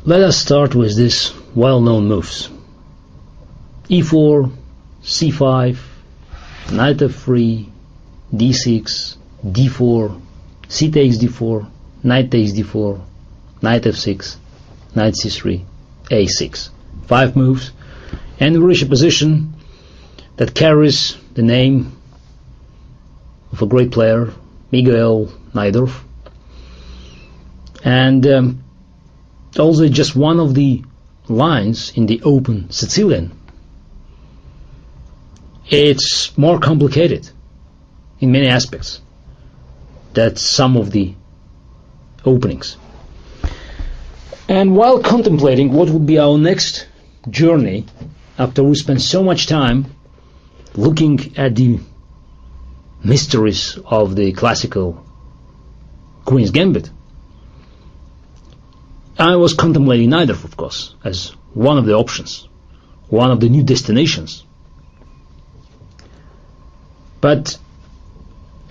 Let us start with these well-known moves. e4, c5, knight f3, d6, d4, c takes d4, knight takes d4, knight f6, knight c3, a6. 5 moves, and we reach a position that carries the name of a great player, Miguel Najdorf, and also just one of the lines in the open Sicilian. It's more complicated in many aspects than some of the openings. And while contemplating what would be our next journey, after we spend so much time looking at the mysteries of the classical Queen's Gambit, I was contemplating Najdorf, of course, as one of the options, one of the new destinations. But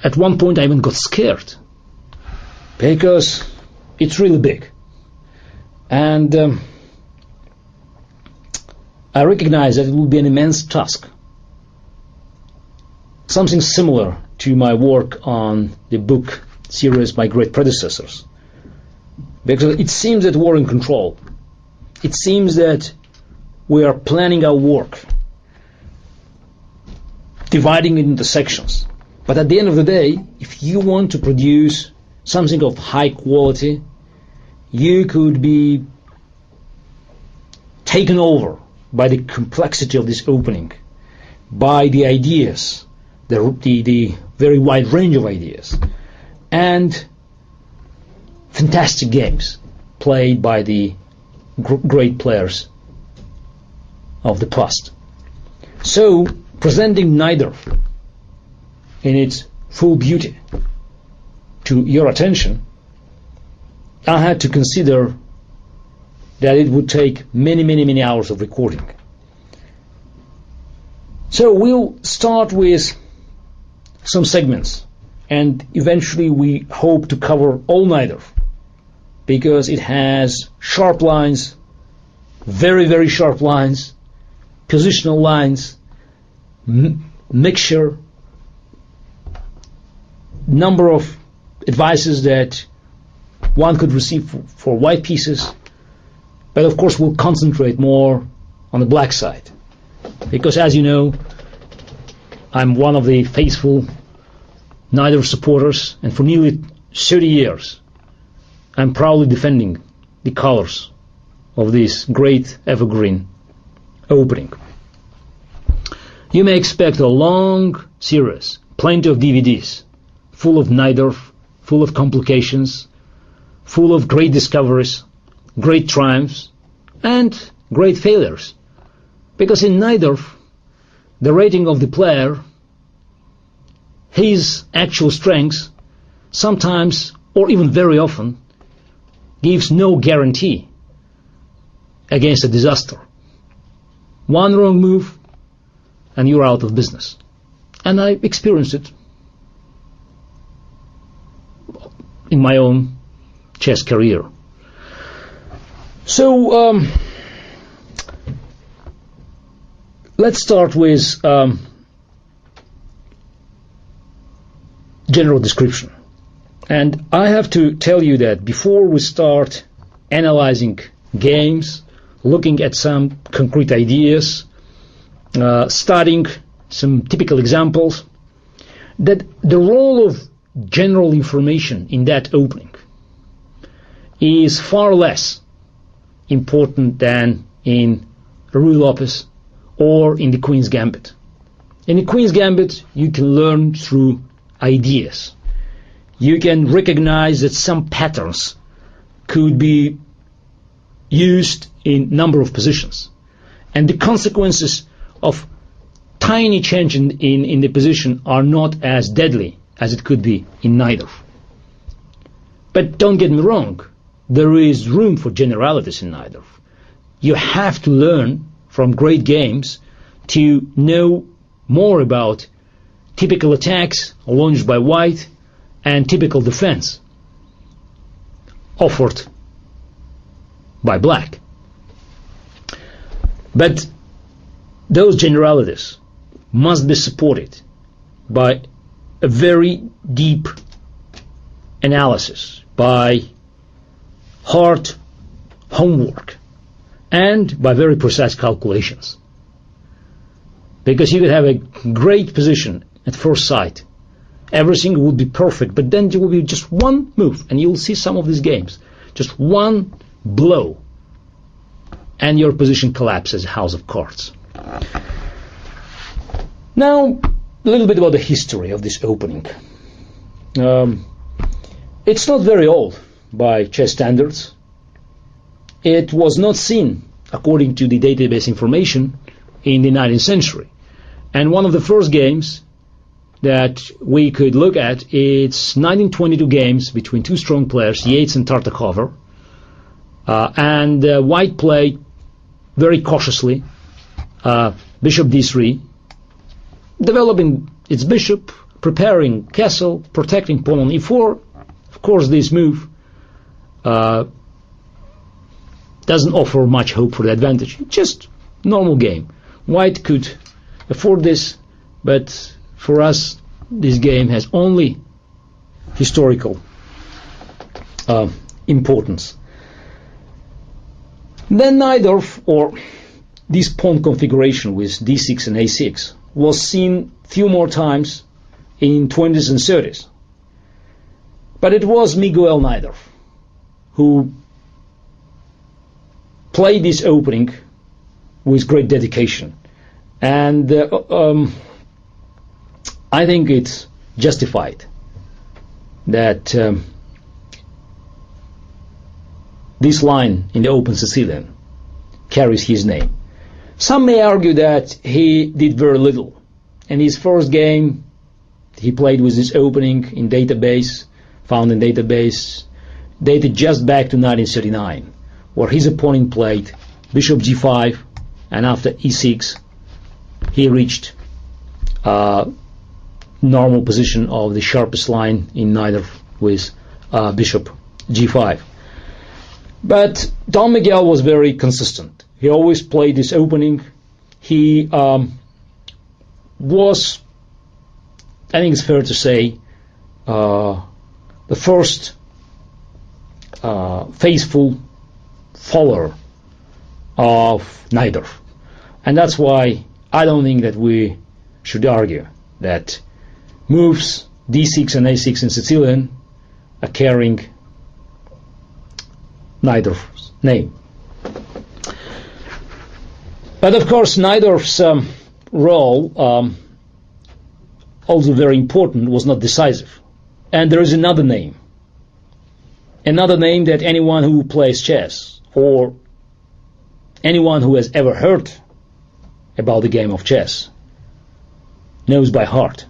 at one point I even got scared, because it's really big. And I recognize that it will be an immense task. Something similar to my work on the book series My Great Predecessors. Because it seems that we're in control. It seems that we are planning our work, dividing it into sections. But at the end of the day, if you want to produce something of high quality, you could be taken over by the complexity of this opening, by the ideas, the very wide range of ideas, and fantastic games played by the great players of the past. So, presenting Najdorf in its full beauty to your attention, I had to consider that it would take many hours of recording. So we'll start with some segments, and eventually we hope to cover all Najdorf, because it has sharp lines, very sharp lines, positional lines, mixture, number of advices that one could receive for white pieces. But of course we'll concentrate more on the black side, because as you know, I'm one of the faithful Najdorf supporters, and for nearly 30 years I'm proudly defending the colors of this great evergreen opening. You may expect a long series, plenty of DVDs, full of Najdorf, full of complications, full of great discoveries, great triumphs, and great failures. Because in Najdorf, the rating of the player, his actual strengths, sometimes, or even very often, gives no guarantee against a disaster. One wrong move, and you're out of business. And I experienced it in my own chess career. So let's start with general description. And I have to tell you that before we start analyzing games, looking at some concrete ideas, studying some typical examples, that the role of general information in that opening is far less important than in Ruy Lopez or in the Queen's Gambit. In the Queen's Gambit, you can learn through ideas. You can recognize that some patterns could be used in number of positions, and the consequences of tiny change in the position are not as deadly as it could be in Najdorf. But don't get me wrong, there is room for generalities in Najdorf. You have to learn from great games to know more about typical attacks launched by white and typical defense offered by black. But those generalities must be supported by a very deep analysis, by hard homework, and by very precise calculations. Because you could have a great position at first sight. Everything would be perfect, but then there will be just one move, and you'll see some of these games. Just one blow, and your position collapses, a house of cards. Now, a little bit about the history of this opening. It's not very old by chess standards. It was not seen, according to the database information, in the 19th century. And one of the first games that we could look at, it's 1922 games between two strong players, Yates and Tartakover. And White played very cautiously, bishop d3, developing its bishop, preparing castle, protecting pawn on e4. Of course, this move doesn't offer much hope for the advantage. Just normal game. White could afford this, but for us, this game has only historical importance. Then Najdorf, or this pawn configuration with d6 and a6, was seen few more times in 20s and 30s. But it was Miguel Najdorf who played this opening with great dedication. And I think it's justified that this line in the Open Sicilian carries his name. Some may argue that he did very little. In his first game, he played with this opening in database, found in database, dated just back to 1939, where his opponent played bishop g5, and after e6, he reached normal position of the sharpest line in Najdorf with bishop g5. But Don Miguel was very consistent. He always played this opening. He was, I think it's fair to say, the first faithful follower of Najdorf. And that's why I don't think that we should argue that moves d6 and a6 in Sicilian are carrying Najdorf's name. But of course, Najdorf's role, also very important, was not decisive. And there is another name that anyone who plays chess, or anyone who has ever heard about the game of chess, knows by heart.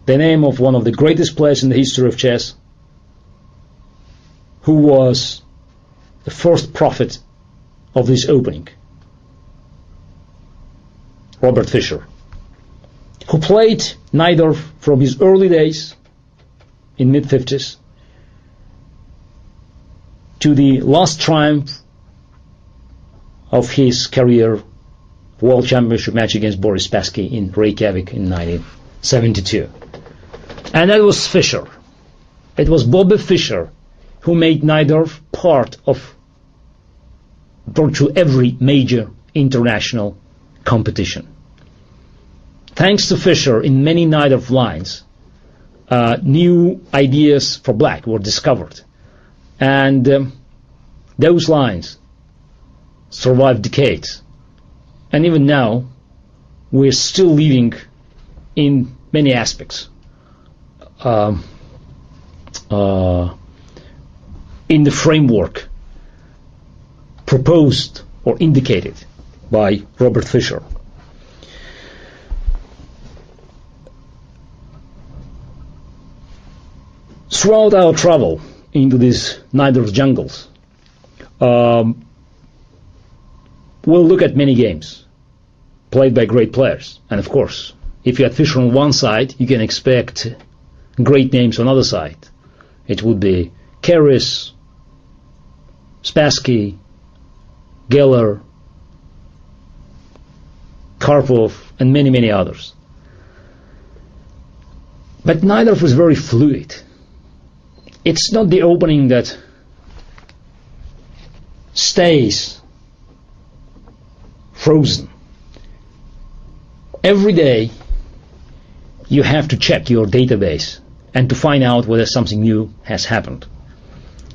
The name of one of the greatest players in the history of chess, who was the first prophet of this opening, Robert Fischer, who played Najdorf from his early days in mid-50s to the last triumph of his career, World Championship match against Boris Spassky in Reykjavik in 1972. And that was Fischer. It was Bobby Fischer who made Najdorf part of virtually every major international competition. Thanks to Fischer, in many Najdorf lines, new ideas for black were discovered. And those lines survived decades. And even now, we're still living in many aspects in the framework proposed or indicated by Robert Fischer. Throughout our travel into these Najdorf jungles, we'll look at many games played by great players. And of course, if you had Fischer on one side, you can expect great names on the other side. It would be Keres, Spassky, Geller, Karpov, and many, many others. But Najdorf was very fluid. It's not the opening that stays frozen. Every day you have to check your database and to find out whether something new has happened.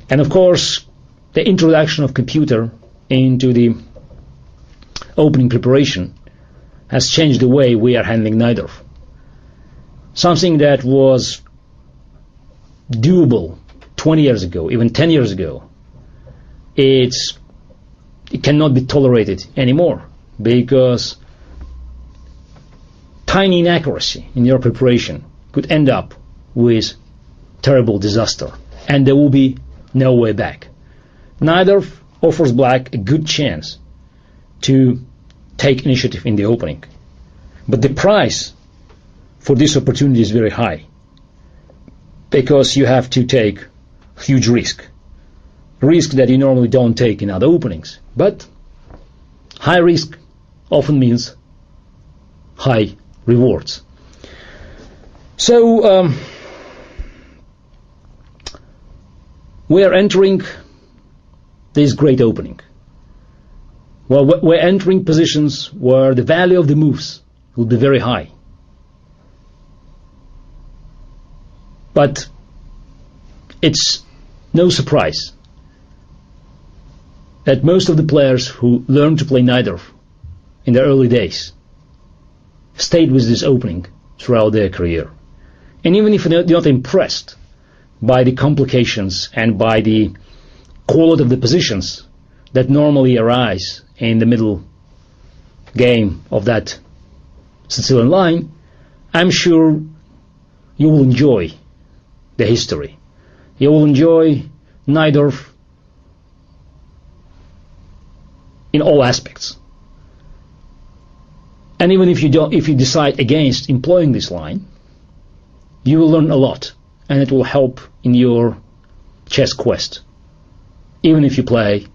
And of course, the introduction of computer into the opening preparation has changed the way we are handling Najdorf. Something that was doable 20 years ago, even 10 years ago, it cannot be tolerated anymore, because tiny inaccuracy in your preparation could end up with terrible disaster, and there will be no way back. Najdorf offers black a good chance to take initiative in the opening, but the price for this opportunity is very high, because you have to take huge risk that you normally don't take in other openings. But high risk often means high rewards. So we are entering this great opening. Well, we're entering positions where the value of the moves will be very high. But it's no surprise that most of the players who learned to play Najdorf in their early days stayed with this opening throughout their career. And even if they're not impressed by the complications and by the quality of the positions that normally arise in the middle game of that Sicilian line, I'm sure you will enjoy the history. You will enjoy Najdorf in all aspects. And even if you decide against employing this line, you will learn a lot, and it will help in your chess quest, even if you play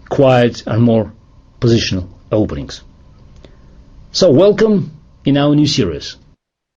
quiet and more positional openings. So welcome in our new series.